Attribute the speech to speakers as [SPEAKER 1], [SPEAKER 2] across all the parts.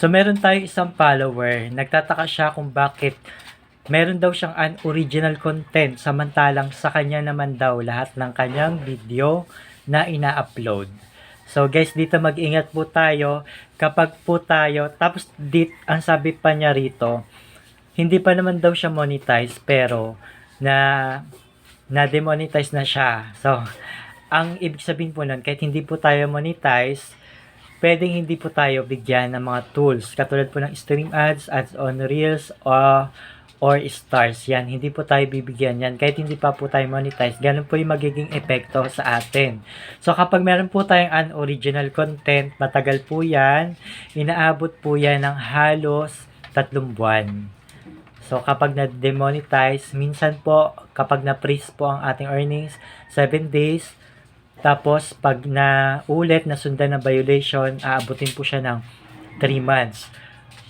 [SPEAKER 1] So, meron tayong isang follower. Nagtataka siya kung bakit meron daw siyang unoriginal content samantalang sa kanya naman daw lahat ng kanyang video na ina-upload. So guys, dito mag-ingat po tayo kapag po tayo, tapos ang sabi pa niya rito, hindi pa naman daw siya monetize pero na-demonetize na siya. So, ang ibig sabihin po nun, kahit hindi po tayo monetize, pwedeng hindi po tayo bigyan ng mga tools. Katulad po ng stream ads, ads on reels, or stars. Yan, hindi po tayo bibigyan yan. Kahit hindi pa po tayo monetize, ganun po yung magiging epekto sa atin. So, kapag meron po tayong unoriginal content, matagal po yan. Inaabot po yan ng halos 3 buwan. So, kapag na-demonetize, minsan po, kapag na-freeze po ang ating earnings, 7 days. Tapos, pag na-ulit, nasundan ng violation, aabutin po siya ng 3 months.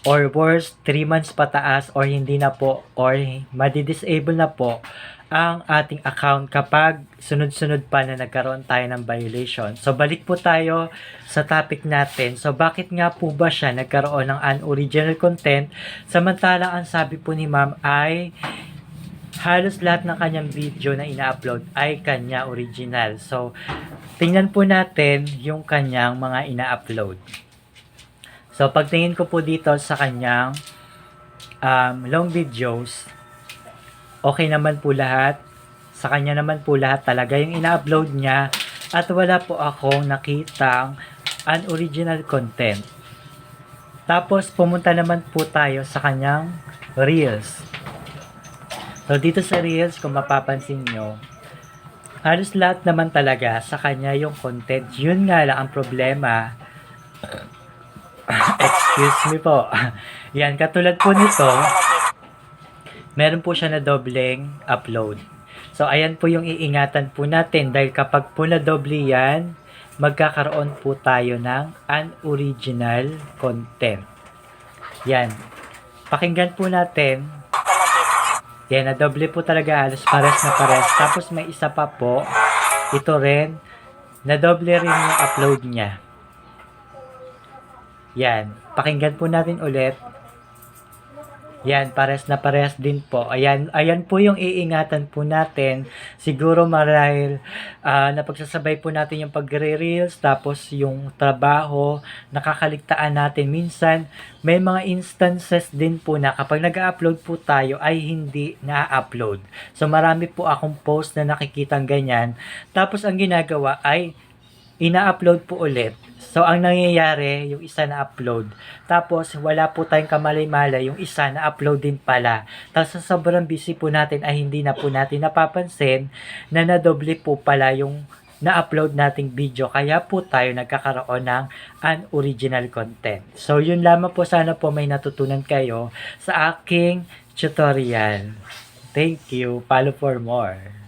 [SPEAKER 1] Or worse, 3 months pataas or hindi na po, or madi-disable na po ang ating account kapag sunod-sunod pa na nagkaroon tayo ng violation. So, balik po tayo sa topic natin. So, bakit nga po ba siya nagkaroon ng unoriginal content samantalang ang sabi po ni ma'am ay halos lahat ng kanyang video na ina-upload ay kanya original. So, tingnan po natin yung kanyang mga ina-upload. So, pagtingin ko po dito sa kanyang long videos, okay naman po lahat. Sa kanya naman po lahat talaga yung ina-upload niya at wala po akong nakitang unoriginal content. Tapos, pumunta naman po tayo sa kanyang Reels. So, dito sa Reels, kung mapapansin nyo, halos lahat naman talaga sa kanya yung content. Yun nga lang ang problema. Excuse me po. Yan, katulad po nito, meron po siya na dobleng upload. So, ayan po yung iingatan po natin dahil kapag po na doble yan, magkakaroon po tayo ng unoriginal content. Yan. Pakinggan po natin. Yan, na doble po talaga halos pares na pares. Tapos may isa pa po, ito rin, na doble rin yung upload niya. Yan. Pakinggan po natin ulit. Yan, pares na pares din po. Ayan po yung iingatan po natin. Siguro marahil napagsasabay po natin yung pagre-reels, tapos yung trabaho, nakakaligtaan natin. Minsan, may mga instances din po na kapag nag-upload po tayo ay hindi na-upload. So, marami po akong post na nakikitang ganyan. Tapos, ang ginagawa ay ina-upload po ulit. So, ang nangyayari, yung isa na-upload. Tapos, wala po tayong kamalay-malay, yung isa na-upload din pala. Tapos, sa sobrang busy po natin ay hindi na po natin napapansin na nadoble po pala yung na-upload nating video. Kaya po tayo nagkakaroon ng unoriginal content. So, yun lamang po. Sana po may natutunan kayo sa aking tutorial. Thank you. Follow for more.